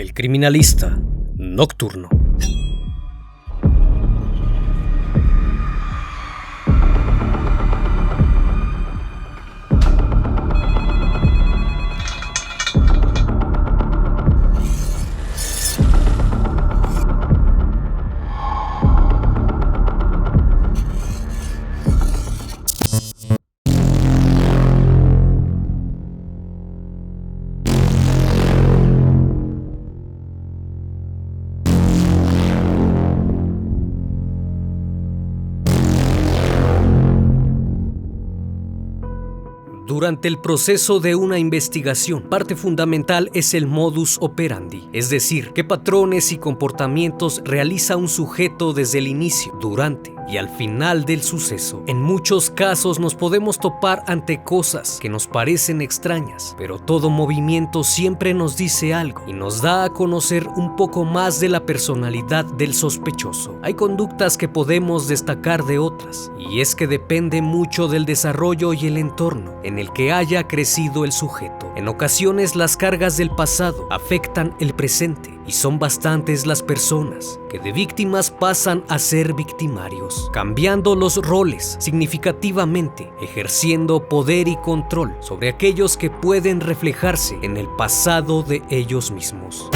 El criminalista nocturno. Durante el proceso de una investigación, parte fundamental es el modus operandi, es decir, qué patrones y comportamientos realiza un sujeto desde el inicio, durante y al final del suceso. En muchos casos nos podemos topar ante cosas que nos parecen extrañas, pero todo movimiento siempre nos dice algo y nos da a conocer un poco más de la personalidad del sospechoso. Hay conductas que podemos destacar de otras, y es que depende mucho del desarrollo y el entorno en el que haya crecido el sujeto. En ocasiones las cargas del pasado afectan el presente y son bastantes las personas que de víctimas pasan a ser victimarios, cambiando los roles significativamente, ejerciendo poder y control sobre aquellos que pueden reflejarse en el pasado de ellos mismos.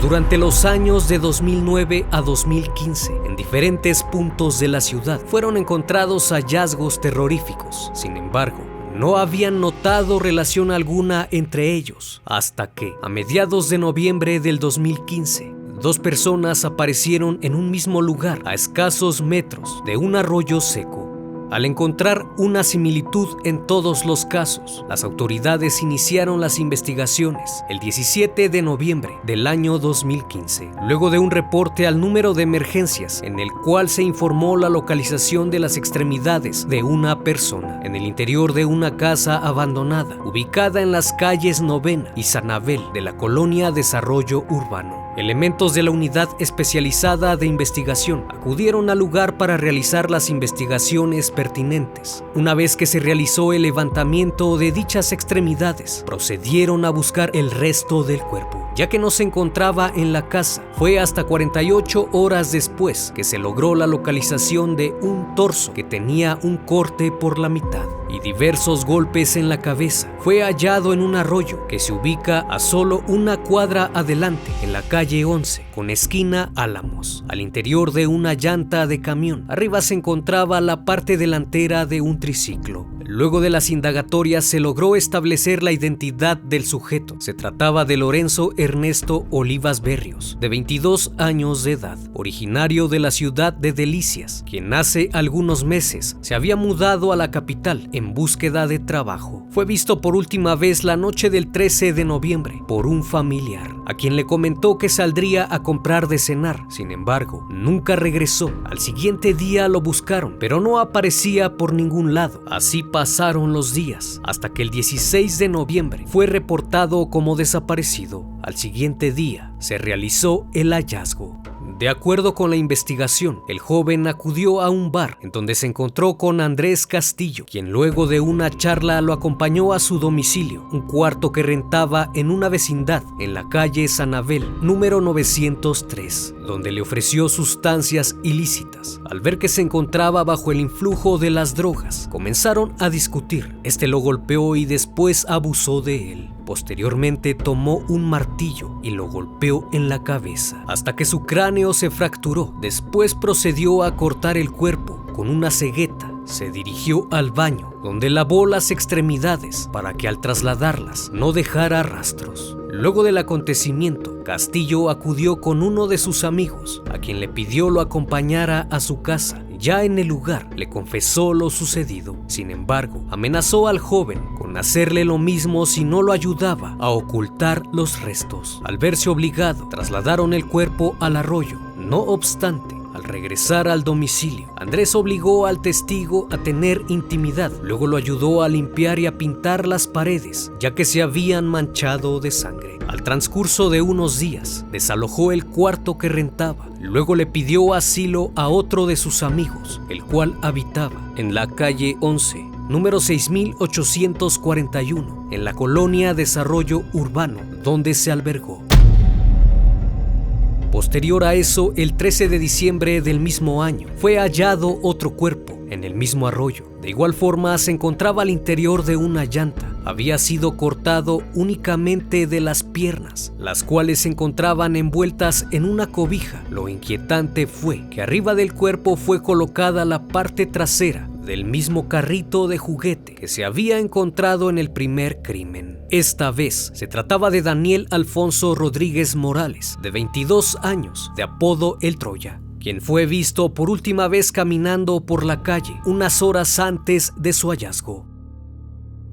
Durante los años de 2009 a 2015, en diferentes puntos de la ciudad, fueron encontrados hallazgos terroríficos. Sin embargo, no habían notado relación alguna entre ellos, hasta que, a mediados de noviembre del 2015, dos personas aparecieron en un mismo lugar a escasos metros de un arroyo seco. Al encontrar una similitud en todos los casos, las autoridades iniciaron las investigaciones el 17 de noviembre del año 2015, luego de un reporte al número de emergencias en el cual se informó la localización de las extremidades de una persona en el interior de una casa abandonada, ubicada en las calles Novena y San Abel de la colonia Desarrollo Urbano. Elementos de la Unidad Especializada de Investigación acudieron al lugar para realizar las investigaciones pertinentes. Una vez que se realizó el levantamiento de dichas extremidades, procedieron a buscar el resto del cuerpo, ya que no se encontraba en la casa. Fue hasta 48 horas después que se logró la localización de un torso que tenía un corte por la mitad y diversos golpes en la cabeza. Fue hallado en un arroyo que se ubica a solo una cuadra adelante, en la calle 11, con esquina Álamos, al interior de una llanta de camión. Arriba se encontraba la parte delantera de un triciclo. Luego de las indagatorias se logró establecer la identidad del sujeto. Se trataba de Lorenzo Ernesto Olivas Berrios, de 22 años de edad, originario de la ciudad de Delicias, quien hace algunos meses se había mudado a la capital en búsqueda de trabajo. Fue visto por última vez la noche del 13 de noviembre por un familiar, a quien le comentó que saldría a comprar de cenar. Sin embargo, nunca regresó. Al siguiente día lo buscaron, pero no aparecía por ningún lado. Así pasaron los días, hasta que el 16 de noviembre fue reportado como desaparecido. Al siguiente día se realizó el hallazgo. De acuerdo con la investigación, el joven acudió a un bar en donde se encontró con Andrés Castillo, quien luego de una charla lo acompañó a su domicilio, un cuarto que rentaba en una vecindad en la calle San Abel, número 903, donde le ofreció sustancias ilícitas. Al ver que se encontraba bajo el influjo de las drogas, comenzaron a discutir. Este lo golpeó y después abusó de él. Posteriormente tomó un martillo y lo golpeó en la cabeza hasta que su cráneo se fracturó. Después procedió a cortar el cuerpo con una cegueta. Se dirigió al baño, donde lavó las extremidades para que al trasladarlas no dejara rastros. Luego del acontecimiento, Castillo acudió con uno de sus amigos, a quien le pidió lo acompañara a su casa. Ya en el lugar le confesó lo sucedido. Sin embargo, amenazó al joven con hacerle lo mismo si no lo ayudaba a ocultar los restos. Al verse obligado, trasladaron el cuerpo al arroyo. No obstante, al regresar al domicilio, Andrés obligó al testigo a tener intimidad. Luego lo ayudó a limpiar y a pintar las paredes, ya que se habían manchado de sangre. Al transcurso de unos días, desalojó el cuarto que rentaba. Luego le pidió asilo a otro de sus amigos, el cual habitaba en la calle 11, número 6841, en la colonia Desarrollo Urbano, donde se albergó. Posterior a eso, el 13 de diciembre del mismo año, fue hallado otro cuerpo en el mismo arroyo. De igual forma, se encontraba al interior de una llanta. Había sido cortado únicamente de las piernas, las cuales se encontraban envueltas en una cobija. Lo inquietante fue que arriba del cuerpo fue colocada la parte trasera del mismo carrito de juguete que se había encontrado en el primer crimen. Esta vez se trataba de Daniel Alfonso Rodríguez Morales, de 22 años, de apodo El Troya, quien fue visto por última vez caminando por la calle unas horas antes de su hallazgo.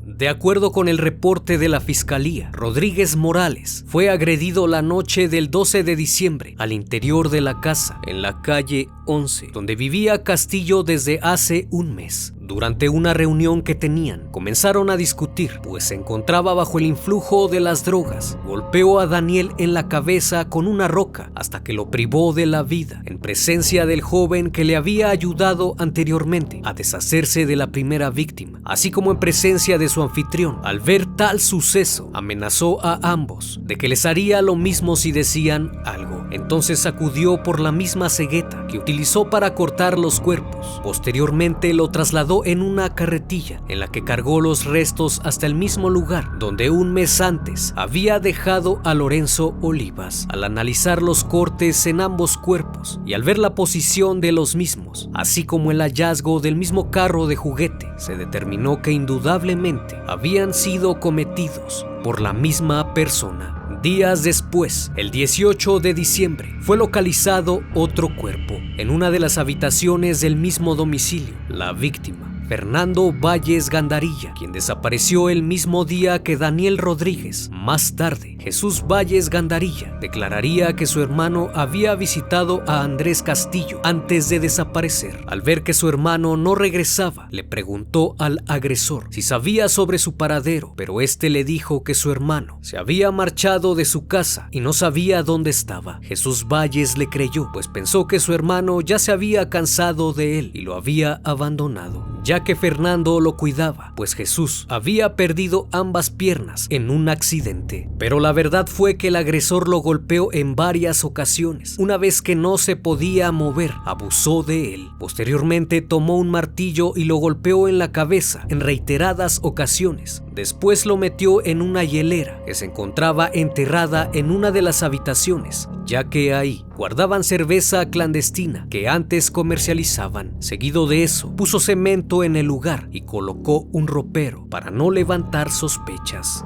De acuerdo con el reporte de la Fiscalía, Rodríguez Morales fue agredido la noche del 12 de diciembre al interior de la casa en la calle 11, donde vivía Castillo desde hace un mes. Durante una reunión que tenían, comenzaron a discutir, pues se encontraba bajo el influjo de las drogas. Golpeó a Daniel en la cabeza con una roca hasta que lo privó de la vida, en presencia del joven que le había ayudado anteriormente a deshacerse de la primera víctima, así como en presencia de su anfitrión. Al ver tal suceso, amenazó a ambos de que les haría lo mismo si decían algo. Entonces sacudió por la misma cegueta que utilizó para cortar los cuerpos. Posteriormente lo trasladó en una carretilla en la que cargó los restos hasta el mismo lugar donde un mes antes había dejado a Lorenzo Olivas. Al analizar los cortes en ambos cuerpos y al ver la posición de los mismos, así como el hallazgo del mismo carro de juguete, se determinó que indudablemente habían sido cometidos por la misma persona. Días después, el 18 de diciembre, fue localizado otro cuerpo en una de las habitaciones del mismo domicilio. La víctima, Fernando Valles Gandarilla, quien desapareció el mismo día que Daniel Rodríguez. Más tarde, Jesús Valles Gandarilla declararía que su hermano había visitado a Andrés Castillo antes de desaparecer. Al ver que su hermano no regresaba, le preguntó al agresor si sabía sobre su paradero, pero este le dijo que su hermano se había marchado de su casa y no sabía dónde estaba. Jesús Valles le creyó, pues pensó que su hermano ya se había cansado de él y lo había abandonado, ya que Fernando lo cuidaba, pues Jesús había perdido ambas piernas en un accidente. Pero la verdad fue que el agresor lo golpeó en varias ocasiones. Una vez que no se podía mover, abusó de él. Posteriormente tomó un martillo y lo golpeó en la cabeza en reiteradas ocasiones. Después lo metió en una hielera que se encontraba enterrada en una de las habitaciones, ya que ahí guardaban cerveza clandestina que antes comercializaban. Seguido de eso, puso cemento en el lugar y colocó un ropero para no levantar sospechas.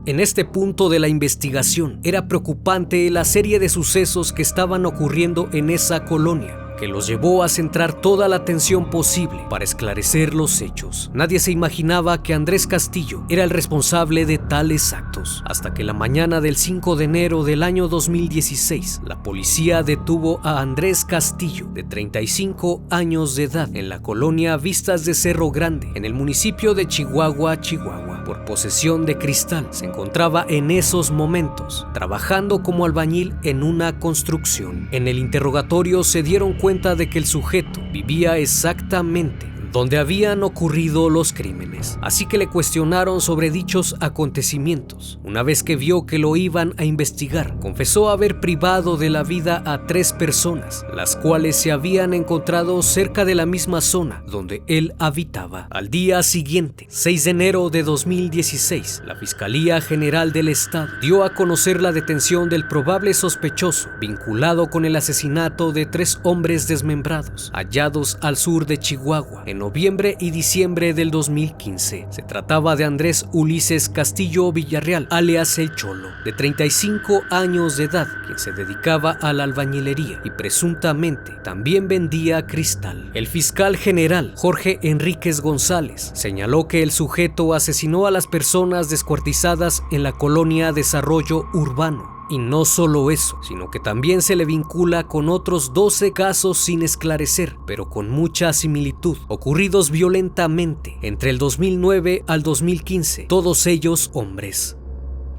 En este punto de la investigación era preocupante la serie de sucesos que estaban ocurriendo en esa colonia, que los llevó a centrar toda la atención posible para esclarecer los hechos. Nadie se imaginaba que Andrés Castillo era el responsable de tales actos, hasta que la mañana del 5 de enero del año 2016, la policía detuvo a Andrés Castillo, de 35 años de edad, en la colonia Vistas de Cerro Grande, en el municipio de Chihuahua, Chihuahua, por posesión de cristal. Se encontraba en esos momentos trabajando como albañil en una construcción. En el interrogatorio se dieron cuenta de que el sujeto vivía exactamente donde habían ocurrido los crímenes, así que le cuestionaron sobre dichos acontecimientos. Una vez que vio que lo iban a investigar, confesó haber privado de la vida a 3 personas, las cuales se habían encontrado cerca de la misma zona donde él habitaba. Al día siguiente, 6 de enero de 2016, la Fiscalía General del Estado dio a conocer la detención del probable sospechoso vinculado con el asesinato de 3 hombres desmembrados hallados al sur de Chihuahua en noviembre y diciembre del 2015. Se trataba de Andrés Ulises Castillo Villarreal, alias El Cholo, de 35 años de edad, quien se dedicaba a la albañilería y presuntamente también vendía cristal. El fiscal general Jorge Enríquez González señaló que el sujeto asesinó a las personas descuartizadas en la colonia Desarrollo Urbano. Y no solo eso, sino que también se le vincula con otros 12 casos sin esclarecer, pero con mucha similitud, ocurridos violentamente entre el 2009 al 2015, todos ellos hombres.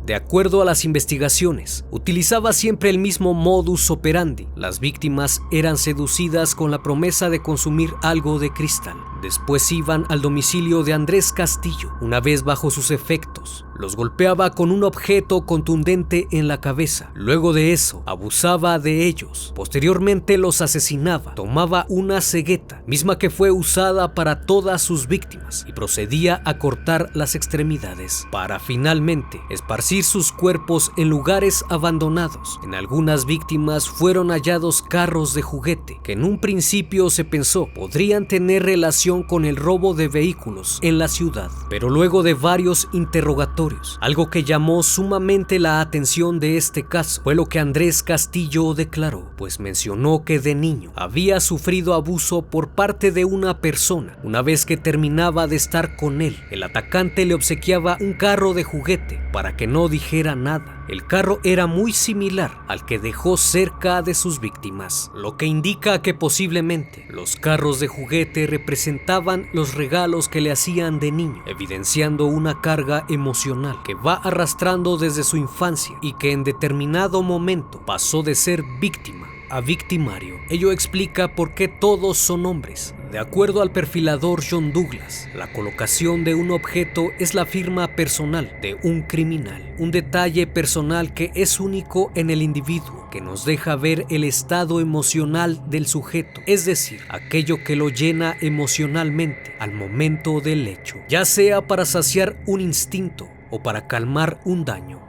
De acuerdo a las investigaciones, utilizaba siempre el mismo modus operandi. Las víctimas eran seducidas con la promesa de consumir algo de cristal. Después iban al domicilio de Andrés Castillo. Una vez bajo sus efectos, los golpeaba con un objeto contundente en la cabeza. Luego de eso, abusaba de ellos. Posteriormente los asesinaba. Tomaba una cegueta, misma que fue usada para todas sus víctimas, y procedía a cortar las extremidades para finalmente esparcir sus cuerpos en lugares abandonados. En algunas víctimas fueron hallados carros de juguete que en un principio se pensó podrían tener relación con el robo de vehículos en la ciudad, pero luego de varios interrogatorios, algo que llamó sumamente la atención de este caso fue lo que Andrés Castillo declaró, pues mencionó que de niño había sufrido abuso por parte de una persona. Una vez que terminaba de estar con él, el atacante le obsequiaba un carro de juguete para que no dijera nada. El carro era muy similar al que dejó cerca de sus víctimas, lo que indica que posiblemente los carros de juguete representaban los regalos que le hacían de niño, evidenciando una carga emocional que va arrastrando desde su infancia y que en determinado momento pasó de ser víctima a victimario. Ello explica por qué todos son hombres. De acuerdo al perfilador John Douglas, la colocación de un objeto es la firma personal de un criminal, un detalle personal que es único en el individuo, que nos deja ver el estado emocional del sujeto, es decir, aquello que lo llena emocionalmente al momento del hecho, ya sea para saciar un instinto o para calmar un daño.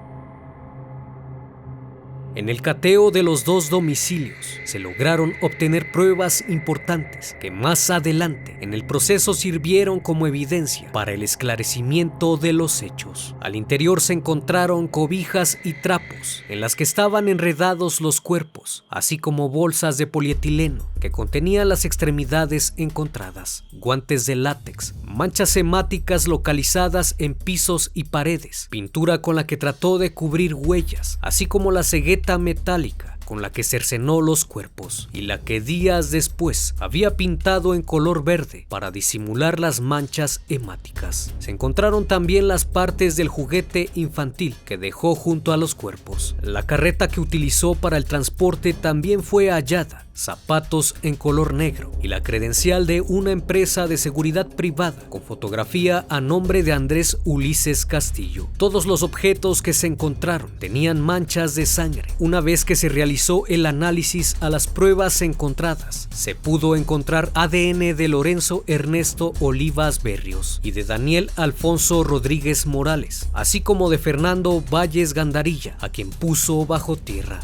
En el cateo de los dos domicilios se lograron obtener pruebas importantes que más adelante en el proceso sirvieron como evidencia para el esclarecimiento de los hechos. Al interior se encontraron cobijas y trapos en las que estaban enredados los cuerpos, así como bolsas de polietileno que contenían las extremidades encontradas, guantes de látex, manchas hemáticas localizadas en pisos y paredes, pintura con la que trató de cubrir huellas, así como la cegueta metálica con la que cercenó los cuerpos y la que días después había pintado en color verde para disimular las manchas hemáticas. Se encontraron también las partes del juguete infantil que dejó junto a los cuerpos. La carreta que utilizó para el transporte también fue hallada, zapatos en color negro y la credencial de una empresa de seguridad privada con fotografía a nombre de Andrés Ulises Castillo. Todos los objetos que se encontraron tenían manchas de sangre. Una vez que se realizó el análisis a las pruebas encontradas, se pudo encontrar ADN de Lorenzo Ernesto Olivas Berrios y de Daniel Alfonso Rodríguez Morales, así como de Fernando Valles Gandarilla, a quien puso bajo tierra.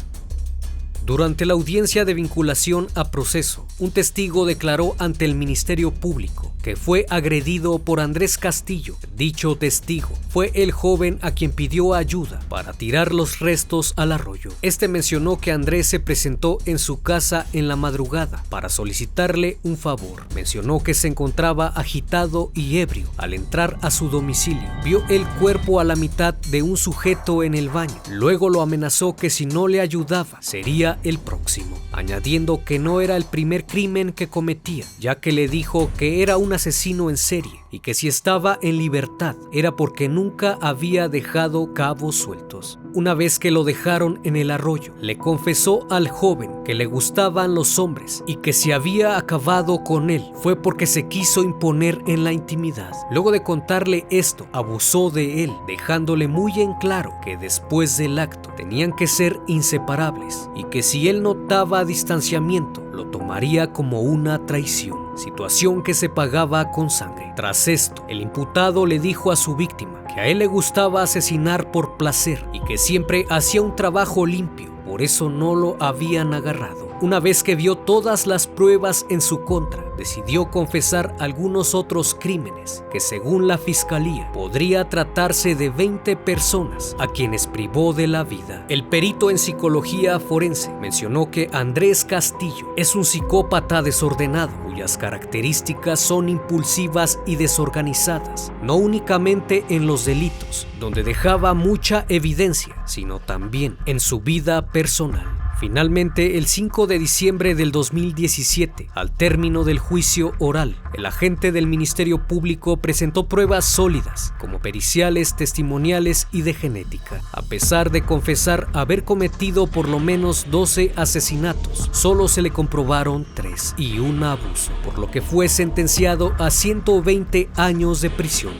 Durante la audiencia de vinculación a proceso, un testigo declaró ante el Ministerio Público que fue agredido por Andrés Castillo. Dicho testigo fue el joven a quien pidió ayuda para tirar los restos al arroyo. Este mencionó que Andrés se presentó en su casa en la madrugada para solicitarle un favor. Mencionó que se encontraba agitado y ebrio al entrar a su domicilio. Vio el cuerpo a la mitad de un sujeto en el baño. Luego lo amenazó que si no le ayudaba sería el próximo, añadiendo que no era el primer crimen que cometía, ya que le dijo que era un asesino en serie y que si estaba en libertad era porque nunca había dejado cabos sueltos. Una vez que lo dejaron en el arroyo, le confesó al joven que le gustaban los hombres y que si había acabado con él fue porque se quiso imponer en la intimidad. Luego de contarle esto, abusó de él, dejándole muy en claro que después del acto tenían que ser inseparables y que si él notaba distanciamiento, lo tomaría como una traición, situación que se pagaba con sangre. Tras esto, el imputado le dijo a su víctima que a él le gustaba asesinar por placer y que siempre hacía un trabajo limpio, por eso no lo habían agarrado. Una vez que vio todas las pruebas en su contra, decidió confesar algunos otros crímenes que, según la fiscalía, podría tratarse de 20 personas a quienes privó de la vida. El perito en psicología forense mencionó que Andrés Castillo es un psicópata desordenado cuyas características son impulsivas y desorganizadas, no únicamente en los delitos, donde dejaba mucha evidencia, sino también en su vida personal. Finalmente, el 5 de diciembre del 2017, al término del juicio oral, el agente del Ministerio Público presentó pruebas sólidas, como periciales, testimoniales y de genética. A pesar de confesar haber cometido por lo menos 12 asesinatos, solo se le comprobaron 3 y un abuso, por lo que fue sentenciado a 120 años de prisión.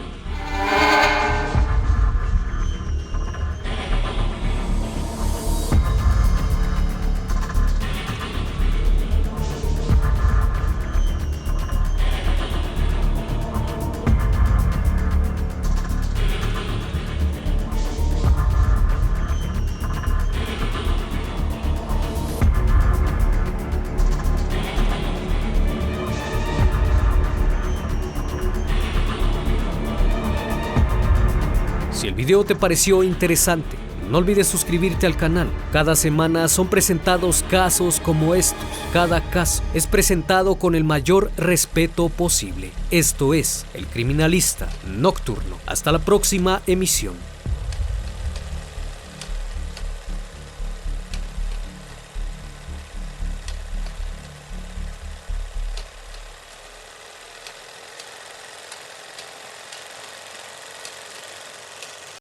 Si el video te pareció interesante, no olvides suscribirte al canal. Cada semana son presentados casos como estos. Cada caso es presentado con el mayor respeto posible. Esto es El Criminalista Nocturno. Hasta la próxima emisión.